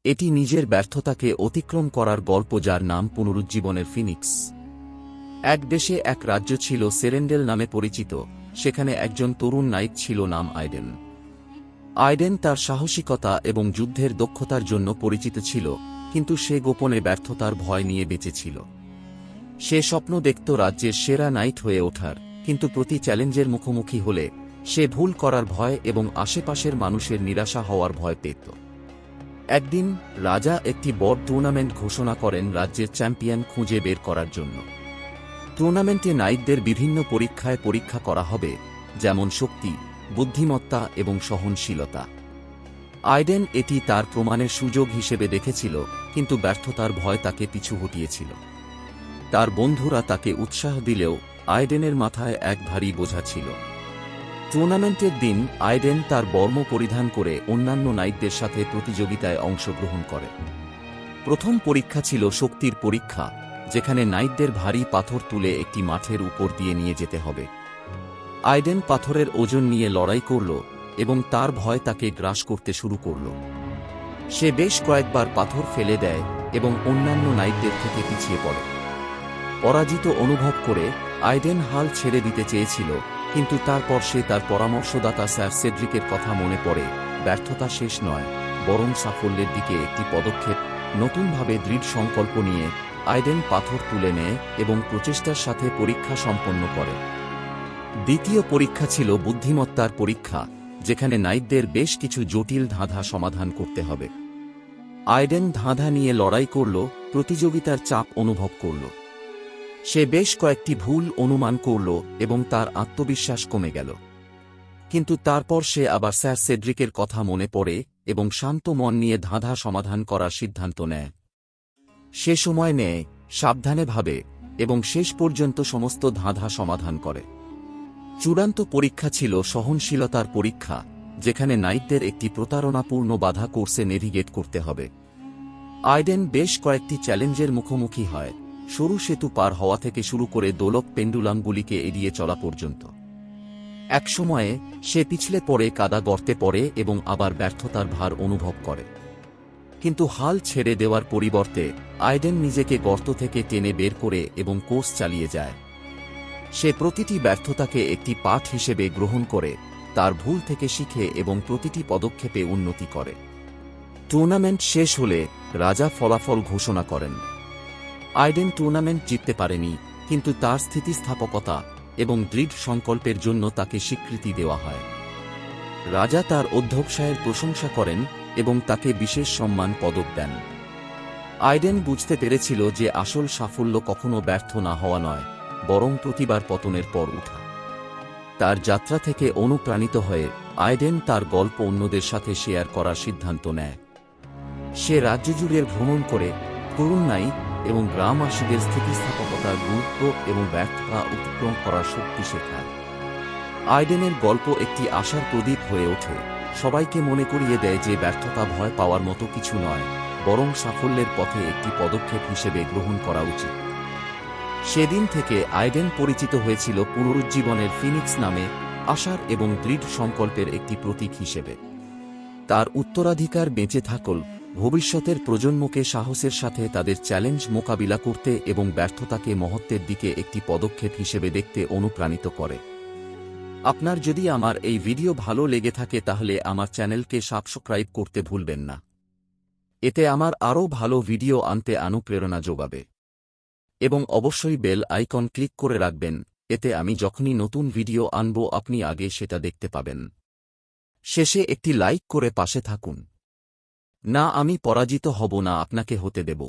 এটি নিজের ব্যর্থতাকে অতিক্রম করার গল্প, যার নাম পুনরুজ্জীবনের ফিনিক্স। এক দেশে এক রাজ্য ছিল সেরেন্ডেল নামে পরিচিত। সেখানে একজন তরুণ নাইট ছিল, নাম আইডেন। আইডেন তার সাহসিকতা এবং যুদ্ধের দক্ষতার জন্য পরিচিত ছিল, কিন্তু সে গোপনে ব্যর্থতার ভয় নিয়ে বেঁচেছিল। সে স্বপ্ন দেখত রাজ্যের সেরা নাইট হয়ে ওঠার, কিন্তু প্রতি চ্যালেঞ্জের মুখোমুখি হলে সে ভুল করার ভয় এবং আশেপাশের মানুষের নিরাশা হওয়ার ভয় পেত। একদিন রাজা একটি বড় টুর্নামেন্ট ঘোষণা করেন রাজ্যের চ্যাম্পিয়ন খুঁজে বের করার জন্য। টুর্নামেন্টে নাইটদের বিভিন্ন পরীক্ষায় পরীক্ষা করা হবে, যেমন শক্তি, বুদ্ধিমত্তা এবং সহনশীলতা। আইডেন এটি তার প্রমাণের সুযোগ হিসেবে দেখেছিল, কিন্তু ব্যর্থতার ভয় তাকে পিছু হটিয়েছিল। তার বন্ধুরা তাকে উৎসাহ দিলেও আইডেনের মাথায় এক ভারী বোঝা ছিল। টুর্নামেন্টের দিন আইডেন তার বর্ম পরিধান করে অন্যান্য নাইটদের সাথে প্রতিযোগিতায় অংশগ্রহণ করে। প্রথম পরীক্ষা ছিল শক্তির পরীক্ষা, যেখানে নাইটদের ভারী পাথর তুলে একটি মাঠের উপর দিয়ে নিয়ে যেতে হবে। আইডেন পাথরের ওজন নিয়ে লড়াই করল এবং তার ভয় তাকে গ্রাস করতে শুরু করল। সে বেশ কয়েকবার পাথর ফেলে দেয় এবং অন্যান্য নাইটদের থেকে পিছিয়ে পড়ে। পরাজিত অনুভব করে আইডেন হাল ছেড়ে দিতে চেয়েছিল, কিন্তু তারপর সে তার পরামর্শদাতা স্যার সেড্রিকের কথা মনে পড়ে। ব্যর্থতা শেষ নয়, বরং সাফল্যের দিকে একটি পদক্ষেপ। নতুনভাবে দৃঢ় সংকল্প নিয়ে আইডেন পাথর তুলে নেয় এবং প্রচেষ্টার সাথে পরীক্ষা সম্পন্ন করে। দ্বিতীয় পরীক্ষা ছিল বুদ্ধিমত্তার পরীক্ষা, যেখানে নাইটদের বেশ কিছু জটিল ধাঁধা সমাধান করতে হবে। আইডেন ধাঁধা নিয়ে লড়াই করল, প্রতিযোগিতার চাপ অনুভব করল। সে বেশ কয়েকটি ভুল অনুমান করল এবং তার আত্মবিশ্বাস কমে গেল। কিন্তু তারপর সে আবার স্যার সেড্রিকের কথা মনে পড়ে এবং শান্ত মন নিয়ে ধাঁধা সমাধান করার সিদ্ধান্ত নেয়। সে সময় নেয়, সাবধানে ভাবে এবং শেষ পর্যন্ত সমস্ত ধাঁধা সমাধান করে। চূড়ান্ত পরীক্ষা ছিল সহনশীলতার পরীক্ষা, যেখানে নাইটদের একটি প্রতারণাপূর্ণ বাধা কোর্সে নেভিগেট করতে হবে। আইডেন বেশ কয়েকটি চ্যালেঞ্জের মুখোমুখি হয়, সরু সেতু পার হওয়া থেকে শুরু করে দোলক পেন্ডুলামগুলিকে এড়িয়ে চলা পর্যন্ত। এক সময়ে সে পিছলে পড়ে কাদা গর্তে পড়ে এবং আবার ব্যর্থতার ভার অনুভব করে। কিন্তু হাল ছেড়ে দেওয়ার পরিবর্তে আইডেন নিজেকে গর্ত থেকে টেনে বের করে এবং কোর্স চালিয়ে যায়। সে প্রতিটি ব্যর্থতাকে একটি পাঠ হিসেবে গ্রহণ করে, তার ভুল থেকে শিখে এবং প্রতিটি পদক্ষেপে উন্নতি করে। টুর্নামেন্ট শেষ হলে রাজা ফলাফল ঘোষণা করেন। আইডেন টুর্নামেন্ট জিততে পারেনি, কিন্তু তার স্থিতিস্থাপকতা এবং দৃঢ় সংকল্পের জন্য তাকে স্বীকৃতি দেওয়া হয়। রাজা তার অধ্যবসায়ের প্রশংসা করেন এবং তাকে বিশেষ সম্মান পদক দেন। আইডেন বুঝতে পেরেছিল যে আসল সাফল্য কখনো ব্যর্থ না হওয়া নয়, বরং প্রতিবার পতনের পর ওঠা। তার যাত্রা থেকে অনুপ্রাণিত হয়ে আইডেন তার গল্প অন্যদের সাথে শেয়ার করার সিদ্ধান্ত নেয়। সে রাজ্য জুড়ে ভ্রমণ করে তরুণ নাইট এবং গ্রামবাসীদের স্থিতিস্থাপকতার গুরুত্ব এবং ব্যর্থতা অতিক্রম করার শক্তি শেখায়। আইডেনের গল্প একটি আশার প্রদীপ হয়ে ওঠে, সবাইকে মনে করিয়ে দেয় যে ব্যর্থতা ভয় পাওয়ার মতো কিছু নয়, বরং সাফল্যের পথে একটি পদক্ষেপ হিসেবে গ্রহণ করা উচিত। সেদিন থেকে আইডেন পরিচিত হয়েছিল পুনরুজ্জীবনের ফিনিক্স নামে, আশার এবং দৃঢ় সংকল্পের একটি প্রতীক হিসেবে। তার উত্তরাধিকার বেঁচে থাকল ভবিষ্যতের প্রজন্মকে সাহসের সাথে তাদের চ্যালেঞ্জ মোকাবিলা করতে এবং ব্যর্থতাকে মহত্বের দিকে একটি পদক্ষেপ হিসেবে দেখতে অনুপ্রাণিত করে। আপনার যদি আমার এই ভিডিও ভালো লেগে থাকে তাহলে আমার চ্যানেলকে সাবস্ক্রাইব করতে ভুলবেন না। এতে আমার আরও ভালো ভিডিও আনতে অনুপ্রেরণা যোগাবে। এবং অবশ্যই বেল আইকন ক্লিক করে রাখবেন, এতে আমি যখনই নতুন ভিডিও আনব আপনি আগে সেটা দেখতে পাবেন। শেষে একটি লাইক করে পাশে থাকুন। না আমি পরাজিত হব না, আপনাকে হতে দেব।